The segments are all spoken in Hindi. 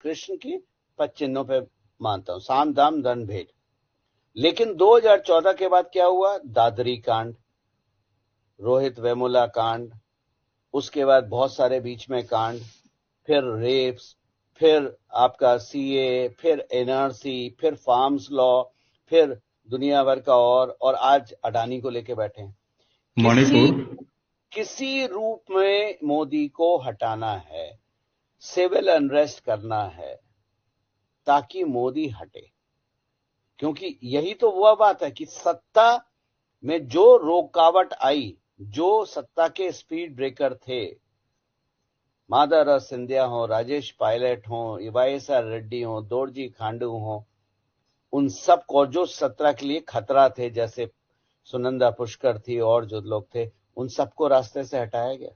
कृष्ण की पद चिन्हों पे मानता हूं, साम दाम दंड भेद। लेकिन 2014 के बाद क्या हुआ? दादरी कांड, रोहित वेमुला कांड, उसके बाद बहुत सारे बीच में कांड, फिर रेप्स, फिर आपका सीए, फिर एनआरसी, फिर फार्म्स लॉ, फिर दुनिया भर का और आज अडानी को लेके बैठे हैं। मणिपुर किसी रूप में मोदी को हटाना है, सिविल अनरेस्ट करना है ताकि मोदी हटे। क्योंकि यही तो हुआ बात है कि सत्ता में जो रुकावट आई, जो सत्ता के स्पीड ब्रेकर थे, माधवराव सिंधिया हो, राजेश पायलट हो, वाईएसआर रेड्डी हो, दोरजी खांडू हो, उन सब को जो सत्ता के लिए खतरा थे, जैसे सुनंदा पुष्कर थी और जो लोग थे, उन सबको रास्ते से हटाया गया।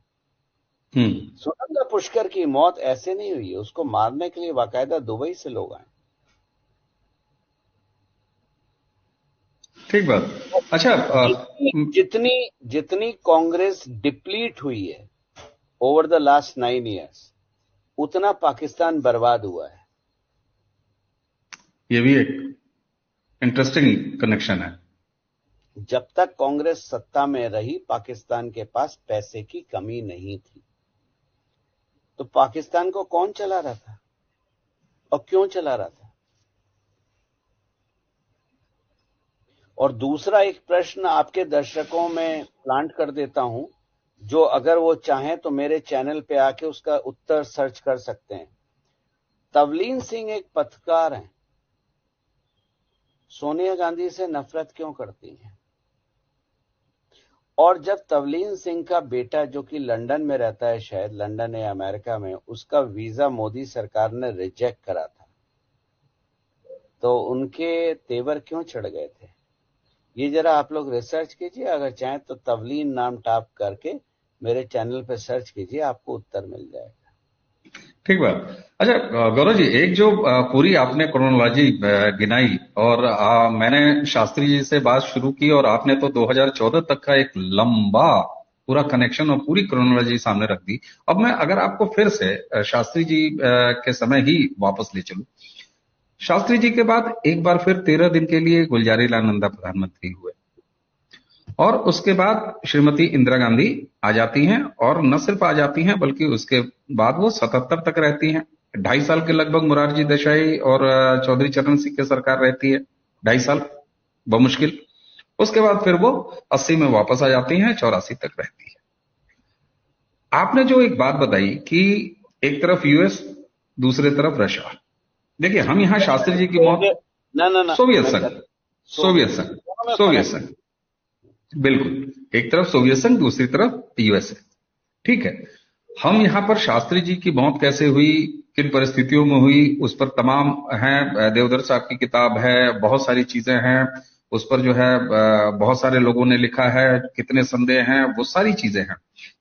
सुनंदा पुष्कर की मौत ऐसे नहीं हुई है, उसको मारने के लिए बाकायदा दुबई से लोग आए। ठीक बात। अच्छा, जितनी कांग्रेस डिप्लीट हुई है ओवर द लास्ट 9 years, उतना पाकिस्तान बर्बाद हुआ है। ये भी एक इंटरेस्टिंग कनेक्शन है। जब तक कांग्रेस सत्ता में रही, पाकिस्तान के पास पैसे की कमी नहीं थी। तो पाकिस्तान को कौन चला रहा था और क्यों चला रहा था? और दूसरा एक प्रश्न आपके दर्शकों में प्लांट कर देता हूं, जो अगर वो चाहें तो मेरे चैनल पे आके उसका उत्तर सर्च कर सकते हैं। तवलीन सिंह एक पत्रकार हैं, सोनिया गांधी से नफरत क्यों करती हैं? और जब तवलीन सिंह का बेटा, जो कि लंदन में रहता है, शायद लंदन या अमेरिका में, उसका वीजा मोदी सरकार ने रिजेक्ट करा था, तो उनके तेवर क्यों चढ़ गए थे? ये जरा आप लोग रिसर्च कीजिए, अगर चाहें तो तवलीन नाम टाइप करके मेरे चैनल पे सर्च कीजिए, आपको उत्तर मिल जाएगा। ठीक बात। अच्छा गौरव जी, एक जो पूरी आपने क्रोनोलॉजी गिनाई, और मैंने शास्त्री जी से बात शुरू की और आपने तो 2014 तक का एक लंबा पूरा कनेक्शन और पूरी क्रोनोलॉजी सामने रख दी। अब मैं अगर आपको फिर से शास्त्री जी के समय ही वापस ले चलूं, शास्त्री जी के बाद एक बार फिर 13 दिन के लिए गुलजारीलाल नंदा प्रधानमंत्री हुए, और उसके बाद श्रीमती इंदिरा गांधी आ जाती हैं, और न सिर्फ आ जाती हैं बल्कि उसके बाद वो 77 तक रहती हैं। 2.5 साल के लगभग मोरारजी देसाई और चौधरी चरण सिंह की सरकार रहती है, 2.5 साल बमुश्किल। उसके बाद फिर वो 80 में वापस आ जाती हैं, 84 तक रहती है। आपने जो एक बात बताई कि एक तरफ यूएस, दूसरे तरफ रशिया। देखिए, हम यहाँ शास्त्री जी की मौत, सोवियत संघ, बिल्कुल, एक तरफ सोवियत संघ, दूसरी तरफ यूएसए। ठीक है, हम यहाँ पर शास्त्री जी की मौत कैसे हुई, किन परिस्थितियों में हुई, उस पर तमाम हैं, देवधर साहब की किताब है, बहुत सारी चीजें हैं उस पर, जो है बहुत सारे लोगों ने लिखा है, कितने संदेह हैं, वो सारी चीजें हैं।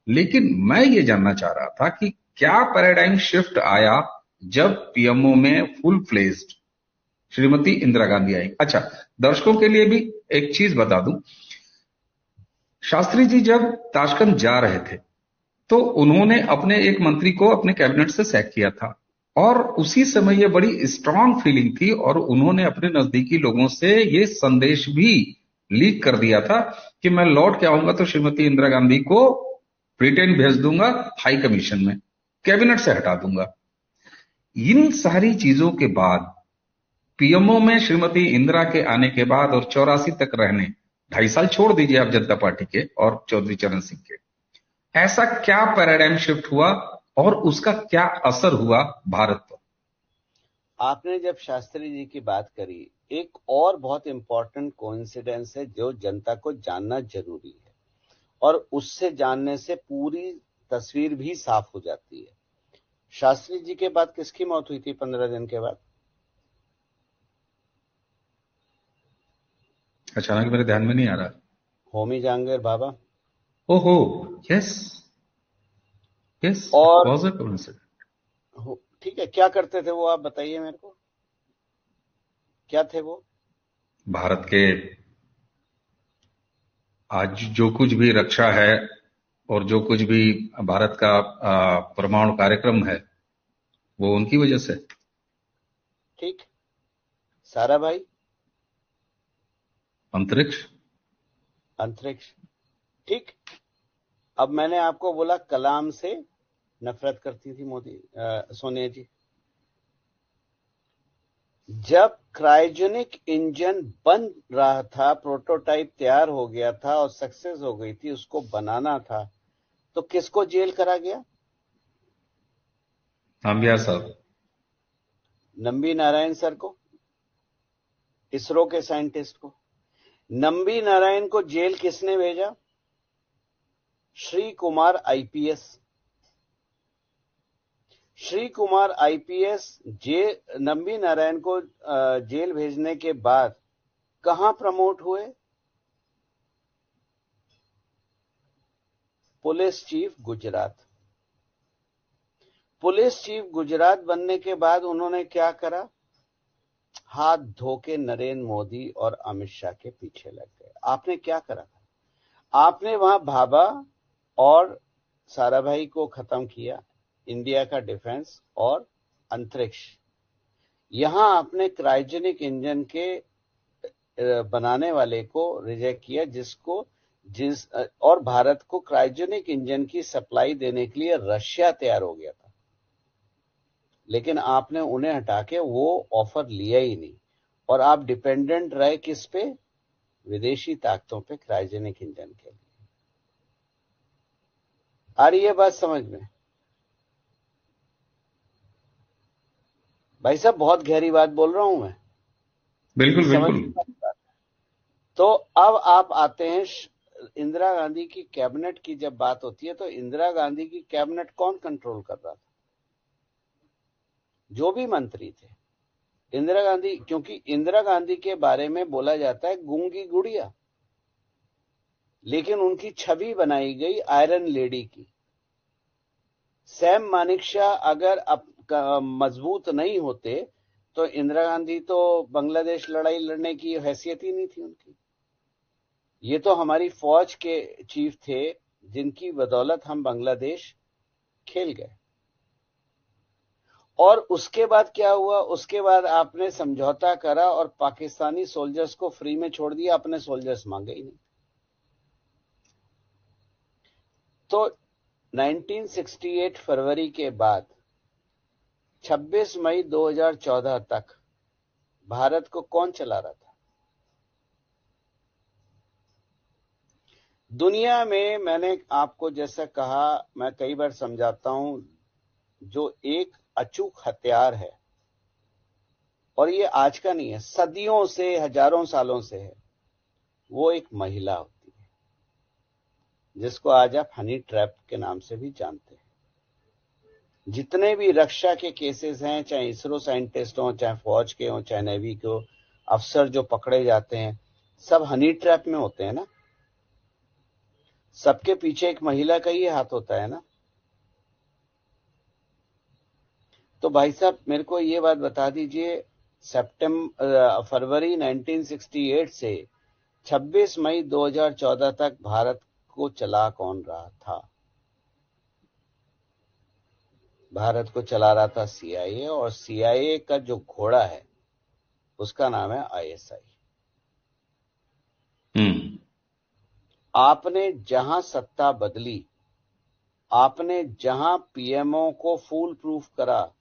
लेकिन मैं ये जानना चाह रहा था कि क्या पैराडाइम शिफ्ट आया जब पीएमओ में फुल फ्लेज्ड श्रीमती इंदिरा गांधी आई। अच्छा, दर्शकों के लिए भी एक चीज बता दूं, शास्त्री जी जब ताशकंद जा रहे थे तो उन्होंने अपने एक मंत्री को अपने कैबिनेट से सैक किया था, और उसी समय ये बड़ी स्ट्रांग फीलिंग थी, और उन्होंने अपने नजदीकी लोगों से ये संदेश भी लीक कर दिया था कि मैं लौट के आऊंगा तो श्रीमती इंदिरा गांधी को ब्रिटेन भेज दूंगा, हाई कमीशन में कैबिनेट से हटा दूंगा। इन सारी चीजों के बाद पीएमओ में श्रीमती इंदिरा के आने के बाद और 84 तक रहने, 2.5 साल छोड़ दीजिए आप जनता पार्टी के और चौधरी चरण सिंह के, ऐसा क्या पैराडाइम शिफ्ट हुआ और उसका क्या असर हुआ भारत पर? आपने जब शास्त्री जी की बात करी, एक और बहुत इंपॉर्टेंट कोइंसिडेंस है जो जनता को जानना जरूरी है, और उससे जानने से पूरी तस्वीर भी साफ हो जाती है। शास्त्री जी के बाद किसकी मौत हुई थी 15 दिन के बाद? अचानक मेरे ध्यान में नहीं आ रहा। होमी जहांगीर बाबा। ओहो, यस यस, और वाज इट कोइंसिडेंट? ठीक है, क्या करते थे वो, आप बताइए मेरे को, क्या थे वो? भारत के आज जो कुछ भी रक्षा है और जो कुछ भी भारत का परमाणु कार्यक्रम है, वो उनकी वजह से। ठीक। सारा भाई? अंतरिक्ष। अंतरिक्ष, ठीक। अब मैंने आपको बोला कलाम से नफरत करती थी सोनिया जी। जब क्रायोजेनिक इंजन बन रहा था, प्रोटोटाइप तैयार हो गया था और सक्सेस हो गई थी, उसको बनाना था, तो किसको जेल करा गया? नामबियार साहब। नंबी नारायण सर को, इसरो के साइंटिस्ट को। नंबी नारायण को जेल किसने भेजा? श्री कुमार आईपीएस। श्री कुमार आईपीएस नंबी नारायण को जेल भेजने के बाद कहां प्रमोट हुए? Police chief Gujarat. Police chief Gujarat बनने के बाद उन्होंने क्या करा? हाथ धो के नरेंद्र मोदी और अमित शाह के पीछे लग गए। आपने क्या करा था? आपने वहां भाभा और साराभाई को खत्म किया, इंडिया का डिफेंस और अंतरिक्ष। यहां आपने क्रायोजेनिक इंजन के बनाने वाले को रिजेक्ट किया, और भारत को क्रायोजेनिक इंजन की सप्लाई देने के लिए रशिया तैयार हो गया था, लेकिन आपने उन्हें हटा के वो ऑफर लिया ही नहीं, और आप डिपेंडेंट रहे किस पे? विदेशी ताकतों पे क्रायोजेनिक इंजन के लिए। आ रही है बात समझ में? भाई साहब बहुत गहरी बात बोल रहा हूं मैं। बिल्कुल समझ बिल्कुल। में? तो अब आप आते हैं इंदिरा गांधी की कैबिनेट की जब बात होती है, तो इंदिरा गांधी की कैबिनेट कौन कंट्रोल कर रहा था? जो भी मंत्री थे इंदिरा गांधी, क्योंकि इंदिरा गांधी के बारे में बोला जाता है गूंगी गुड़िया, लेकिन उनकी छवि बनाई गई आयरन लेडी की। सैम मानेकशॉ अगर मजबूत नहीं होते तो इंदिरा गांधी तो बांग्लादेश लड़ाई लड़ने की हैसियत ही नहीं थी उनकी। ये तो हमारी फौज के चीफ थे जिनकी बदौलत हम बांग्लादेश खेल गए। और उसके बाद क्या हुआ? उसके बाद आपने समझौता करा और पाकिस्तानी सोल्जर्स को फ्री में छोड़ दिया, अपने सोल्जर्स मांगे ही नहीं। तो 1968 फरवरी के बाद 26 मई 2014 तक भारत को कौन चला रहा था? दुनिया में मैंने आपको जैसा कहा, मैं कई बार समझाता हूं, जो एक अचूक हथियार है, और ये आज का नहीं है, सदियों से, हजारों सालों से है, वो एक महिला होती है, जिसको आज आप हनी ट्रैप के नाम से भी जानते हैं। जितने भी रक्षा के केसेस हैं, चाहे इसरो साइंटिस्ट हो, चाहे फौज के हो, चाहे नेवी के हो, अफसर जो पकड़े जाते हैं, सब हनी ट्रैप में होते हैं ना। सबके पीछे एक महिला का ही हाथ होता है ना। तो भाई साहब मेरे को ये बात बता दीजिए, फरवरी 1968 से 26 मई 2014 तक भारत को चला कौन रहा था? भारत को चला रहा था सीआईए, और सीआईए का जो घोड़ा है उसका नाम है आईएसआई। आपने जहां सत्ता बदली, आपने जहां पीएमओ को फूल प्रूफ करा,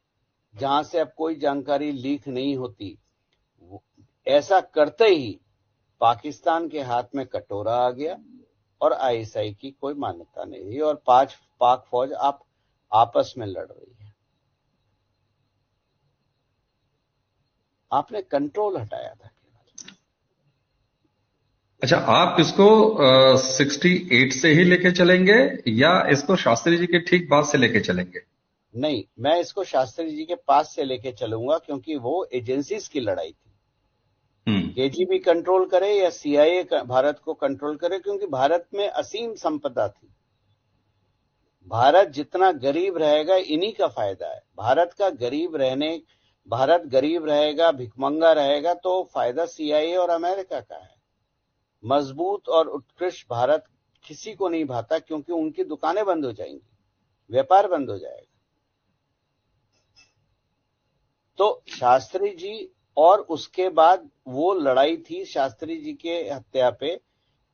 जहां से अब कोई जानकारी लीक नहीं होती, ऐसा करते ही पाकिस्तान के हाथ में कटोरा आ गया और आईएसआई की कोई मान्यता नहीं रही, और पाक फौज आपस में लड़ रही है। आपने कंट्रोल हटाया था केवल। अच्छा, आप इसको 68 से ही लेके चलेंगे या इसको शास्त्री जी के ठीक बाद से लेके चलेंगे? नहीं, मैं इसको शास्त्री जी के पास से लेके चलूंगा, क्योंकि वो एजेंसीज की लड़ाई थी। केजीबी कंट्रोल करे या सीआईए भारत को कंट्रोल करे, क्योंकि भारत में असीम संपदा थी। भारत जितना गरीब रहेगा, इन्हीं का फायदा है। भारत गरीब रहेगा, भिखमंगा रहेगा, तो फायदा सीआईए और अमेरिका का है। मजबूत और उत्कृष्ट भारत किसी को नहीं भाता, क्योंकि उनकी दुकानें बंद हो जाएंगी, व्यापार बंद हो जाएगा। तो शास्त्री जी, और उसके बाद वो लड़ाई थी शास्त्री जी के हत्या पे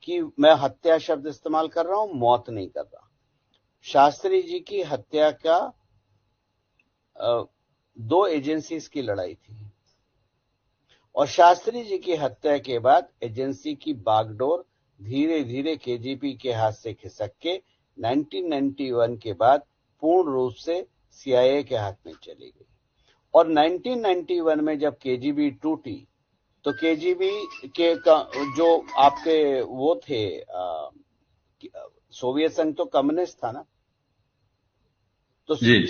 कि मैं हत्या शब्द इस्तेमाल कर रहा हूं, मौत नहीं कर रहा। शास्त्री जी की हत्या का दो एजेंसीज की लड़ाई थी, और शास्त्री जी की हत्या के बाद एजेंसी की बागडोर धीरे धीरे केजीबी के हाथ से खिसक के 1991 के बाद पूर्ण रूप से सीआईए के हाथ में चली गई। और 1991 में जब केजीबी टूटी, तो केजीबी के जो आपके वो थे, सोवियत संघ तो कम्युनिस्ट था ना, तो जी,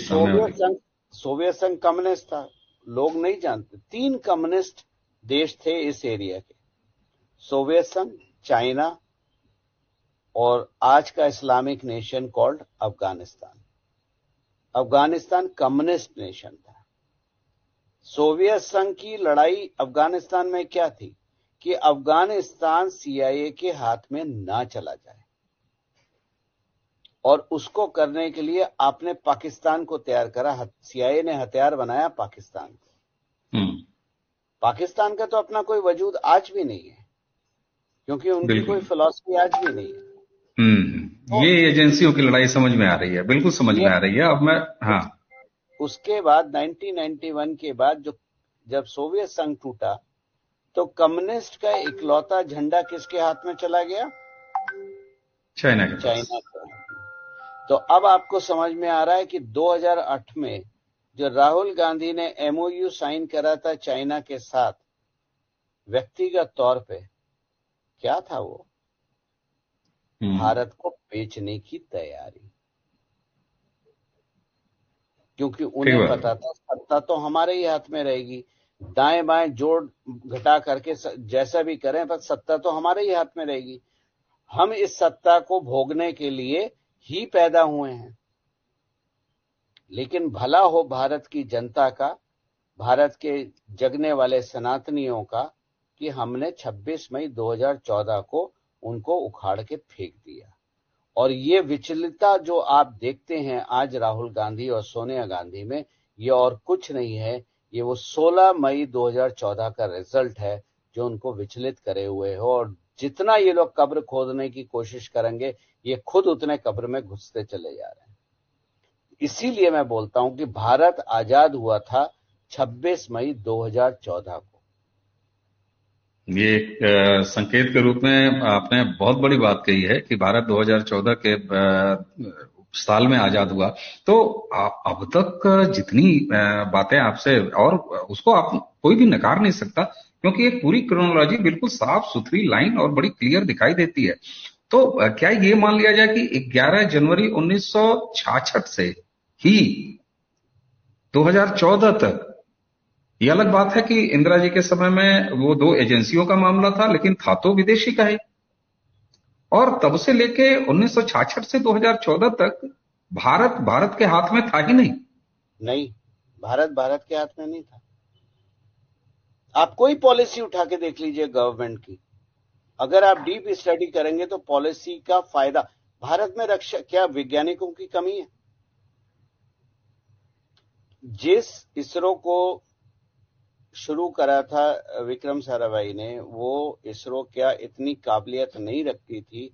सोवियत संघ कम्युनिस्ट था। लोग नहीं जानते, 3 कम्युनिस्ट देश थे इस एरिया के, सोवियत संघ, चाइना और आज का Islamic nation called Afghanistan. Afghanistan communist nation था। सोवियत संघ की लड़ाई अफगानिस्तान में क्या थी कि अफगानिस्तान सीआईए के हाथ में ना चला जाए, और उसको करने के लिए आपने पाकिस्तान को तैयार करा। सीआईए ने हथियार बनाया पाकिस्तान को। पाकिस्तान का तो अपना कोई वजूद आज भी नहीं है, क्योंकि उनकी कोई फिलॉसफी आज भी नहीं है। तो ये एजेंसियों की लड़ाई समझ में आ रही है, बिल्कुल समझ में आ रही है। अब मैं उसके बाद 1991 के बाद जब सोवियत संघ टूटा, तो कम्युनिस्ट का इकलौता झंडा किसके हाथ में चला गया? चाइना के चाइना का। तो अब आपको समझ में आ रहा है कि 2008 में जो राहुल गांधी ने एमओयू साइन करा था चाइना के साथ व्यक्तिगत तौर पे, क्या था वो? भारत को बेचने की तैयारी, क्योंकि उन्हें पता था सत्ता तो हमारे ही हाथ में रहेगी। दाएं बाएं जोड़ घटा करके जैसा भी करें, पर सत्ता तो हमारे ही हाथ में रहेगी। हम इस सत्ता को भोगने के लिए ही पैदा हुए हैं। लेकिन भला हो भारत की जनता का, भारत के जगने वाले सनातनियों का, कि हमने 26 मई 2014 को उनको उखाड़ के फेंक दिया। और ये विचलितता जो आप देखते हैं आज राहुल गांधी और सोनिया गांधी में, ये और कुछ नहीं है, ये वो 16 मई 2014 का रिजल्ट है जो उनको विचलित करे हुए हो। और जितना ये लोग कब्र खोदने की कोशिश करेंगे, ये खुद उतने कब्र में घुसते चले जा रहे हैं। इसीलिए मैं बोलता हूं कि भारत आजाद हुआ था 26 मई 2014 को। ये एक संकेत के रूप में आपने बहुत बड़ी बात कही है कि भारत 2014 के साल में आजाद हुआ। तो अब तक जितनी बातें आपसे, और उसको आप कोई भी नकार नहीं सकता, क्योंकि एक पूरी क्रोनोलॉजी बिल्कुल साफ सुथरी लाइन और बड़ी क्लियर दिखाई देती है। तो क्या ये मान लिया जाए कि 11 जनवरी 1966 से ही 2014 तक, ये अलग बात है कि इंदिरा जी के समय में वो 2 एजेंसियों का मामला था, लेकिन था तो विदेशी का ही। और तब से लेके 1966 से 2014 तक भारत के हाथ में था ही नहीं, भारत के हाथ में नहीं था। आप कोई पॉलिसी उठा के देख लीजिए गवर्नमेंट की, अगर आप डीप स्टडी करेंगे तो पॉलिसी का फायदा भारत में रक्षा, क्या वैज्ञानिकों की कमी है? जिस इसरो को शुरू करा था विक्रम साराभाई ने, वो इसरो क्या इतनी काबिलियत नहीं रखती थी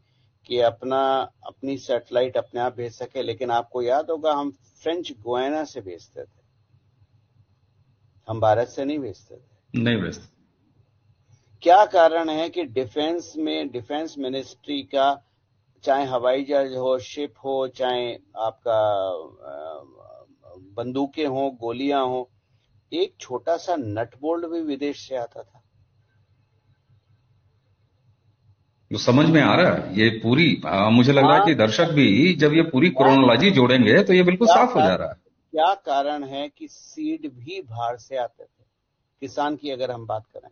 कि अपनी सैटेलाइट अपने आप भेज सके? लेकिन आपको याद होगा, हम फ्रेंच गुयाना से भेजते थे, हम भारत से नहीं भेजते थे। नहीं भेजते। क्या कारण है कि डिफेंस मिनिस्ट्री का, चाहे हवाई जहाज हो, शिप हो, चाहे आपका बंदूकें हो, गोलियां हो, एक छोटा सा नट बोल्ट भी विदेश से आता था। तो समझ में आ रहा है ये पूरी, मुझे लग रहा है कि दर्शक भी जब ये पूरी क्रोनोलॉजी जोड़ेंगे तो ये बिल्कुल साफ हो जा रहा है। क्या कारण है कि सीड भी बाहर से आते थे, किसान की अगर हम बात करें?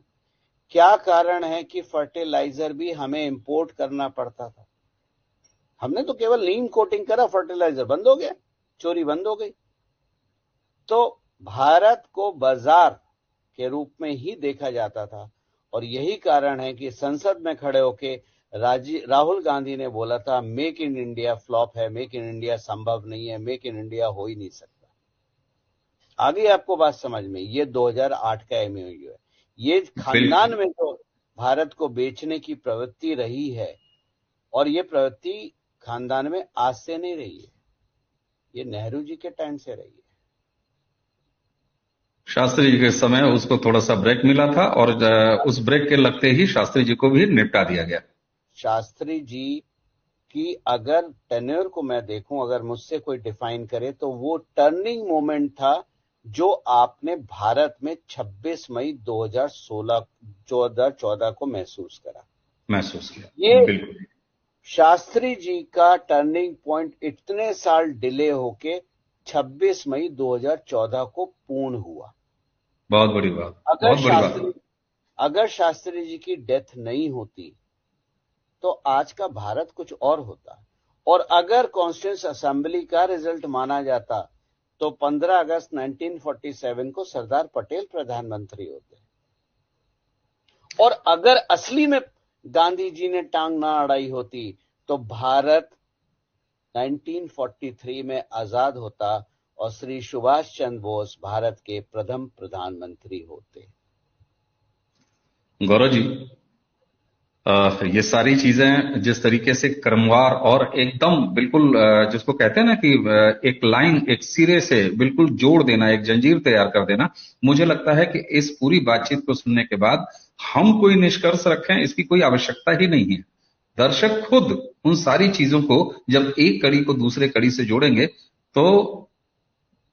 क्या कारण है कि फर्टिलाइजर भी हमें इंपोर्ट करना पड़ता था? हमने तो केवल नीम कोटिंग करा, फर्टिलाइजर बंद हो गया, चोरी बंद हो गई। तो भारत को बाजार के रूप में ही देखा जाता था। और यही कारण है कि संसद में खड़े होके राहुल गांधी ने बोला था, मेक इन इंडिया फ्लॉप है, मेक इन इंडिया संभव नहीं है, मेक इन इंडिया हो ही नहीं सकता। आ गई आपको बात समझ में? ये 2008 का एमओयू है। ये खानदान में तो भारत को बेचने की प्रवृत्ति रही है, और ये प्रवृत्ति खानदान में आज से नहीं रही है, ये नेहरू जी के टाइम से रही है। शास्त्री जी के समय उसको थोड़ा सा ब्रेक मिला था, और उस ब्रेक के लगते ही शास्त्री जी को भी निपटा दिया गया। शास्त्री जी की अगर टेन्योर को मैं देखूं, अगर मुझसे कोई डिफाइन करे, तो वो टर्निंग मोमेंट था जो आपने भारत में 26 मई 2014 को महसूस किया। ये बिल्कुल शास्त्री जी का टर्निंग पॉइंट इतने साल डिले होके 26 मई 2014 को पूर्ण हुआ। बहुत बड़ी बात। अगर शास्त्री जी की डेथ नहीं होती तो आज का भारत कुछ और होता, और अगर कॉन्स्टिट्यूएंट असेंबली का रिजल्ट माना जाता तो 15 अगस्त 1947 को सरदार पटेल प्रधानमंत्री होते, और अगर असली में गांधी जी ने टांग ना अड़ाई होती तो भारत 1943 में आजाद होता और श्री सुभाष चंद्र बोस भारत के प्रथम प्रधानमंत्री होते। गौरव जी, ये सारी चीजें जिस तरीके से क्रमवार और एकदम बिल्कुल जिसको कहते हैं ना कि एक लाइन, एक सिरे से बिल्कुल जोड़ देना, एक जंजीर तैयार कर देना, मुझे लगता है कि इस पूरी बातचीत को सुनने के बाद हम कोई निष्कर्ष रखें इसकी कोई आवश्यकता ही नहीं है। दर्शक खुद उन सारी चीजों को जब एक कड़ी को दूसरे कड़ी से जोड़ेंगे तो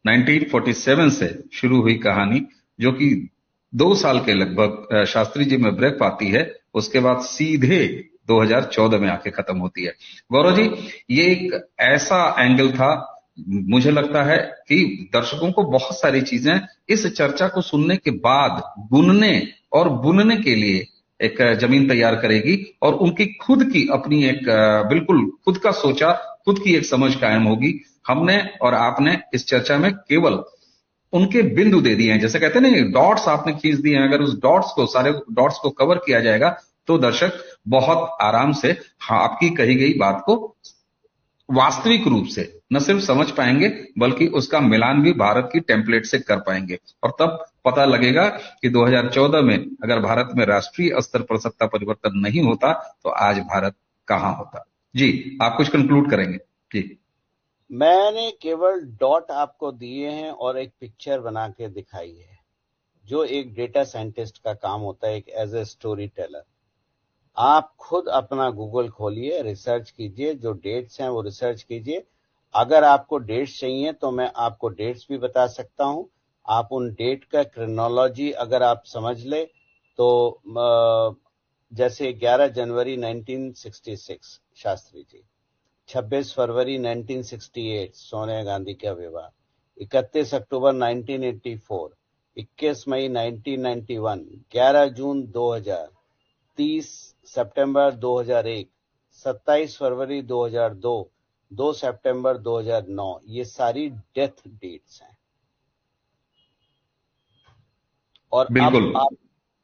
1947 से शुरू हुई कहानी, जो कि 2 साल के लगभग शास्त्री जी में ब्रेक पाती है, उसके बाद सीधे 2014 में आके खत्म होती है। गौरव जी, ये एक ऐसा एंगल था, मुझे लगता है कि दर्शकों को बहुत सारी चीजें इस चर्चा को सुनने के बाद गुनने और बुनने के लिए एक जमीन तैयार करेगी, और उनकी खुद की अपनी एक बिल्कुल खुद का सोचा, खुद की एक समझ कायम होगी। हमने और आपने इस चर्चा में केवल उनके बिंदु दे दिए हैं, जैसे कहते हैं ना, डॉट्स आपने खींच दिए हैं। अगर उस सारे डॉट्स को कवर किया जाएगा तो दर्शक बहुत आराम से आपकी कही गई बात को वास्तविक रूप से न सिर्फ समझ पाएंगे बल्कि उसका मिलान भी भारत की टेम्पलेट से कर पाएंगे, और तब पता लगेगा कि 2014 में अगर भारत में राष्ट्रीय स्तर पर सत्ता परिवर्तन नहीं होता तो आज भारत कहां होता। जी, आप कुछ कंक्लूड करेंगे? जी, मैंने केवल डॉट आपको दिए हैं और एक पिक्चर बना के दिखाई है, जो एक डेटा साइंटिस्ट का काम होता है, एक एज ए स्टोरी टेलर। आप खुद अपना गूगल खोलिए, रिसर्च कीजिए, जो डेट्स हैं वो रिसर्च कीजिए। अगर आपको डेट्स चाहिए तो मैं आपको डेट्स भी बता सकता हूं। आप उन डेट का क्रोनोलॉजी अगर आप समझ ले तो जैसे 11 जनवरी 1966 शास्त्री जी, 26 फरवरी 1968 सोनिया गांधी का विवाह, 31 अक्टूबर 1984, 21 मई 1991, 11 जून 2000, 30 सितंबर 2001, 27 फरवरी 2002, 2 सितंबर 2009, ये सारी डेथ डेट्स हैं। और अब आप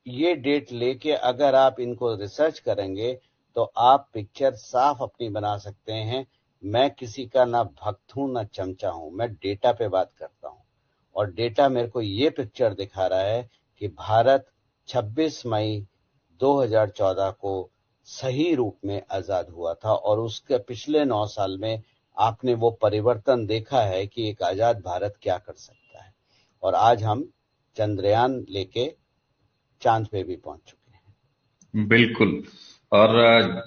ये डेट लेके अगर आप इनको रिसर्च करेंगे तो आप पिक्चर साफ अपनी बना सकते हैं। मैं किसी का ना भक्त हूं ना चमचा हूं, मैं डेटा पे बात करता हूं, और डेटा मेरे को ये पिक्चर दिखा रहा है कि भारत 26 मई 2014 को सही रूप में आजाद हुआ था, और उसके पिछले 9 साल में आपने वो परिवर्तन देखा है कि एक आजाद भारत क्या कर सकता है, और आज हम चंद्रयान लेके चांद पे भी पहुंच चुके हैं। बिल्कुल, और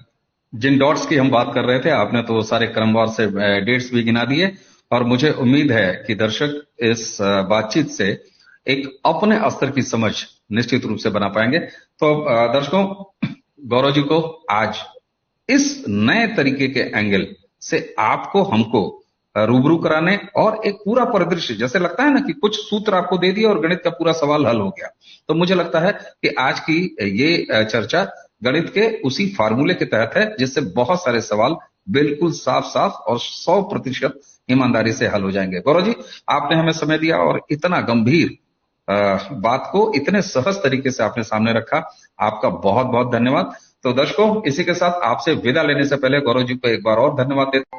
जिन डॉट्स की हम बात कर रहे थे आपने तो सारे क्रमवार से डेट्स भी गिना दिए, और मुझे उम्मीद है कि दर्शक इस बातचीत से एक अपने स्तर की समझ निश्चित रूप से बना पाएंगे। तो दर्शकों, गौरव जी को आज इस नए तरीके के एंगल से आपको हमको रूबरू कराने और एक पूरा परिदृश्य, जैसे लगता है ना कि कुछ सूत्र आपको दे दिया और गणित का पूरा सवाल हल हो गया, तो मुझे लगता है कि आज की ये चर्चा गणित के उसी फार्मूले के तहत है जिससे बहुत सारे सवाल बिल्कुल साफ साफ और 100% ईमानदारी से हल हो जाएंगे। गौरव जी, आपने हमें समय दिया और इतना गंभीर बात को इतने सहज तरीके से आपने सामने रखा, आपका बहुत बहुत धन्यवाद। तो दर्शकों, इसी के साथ आपसे विदा लेने से पहले गौरव जी को एक बार और धन्यवाद देते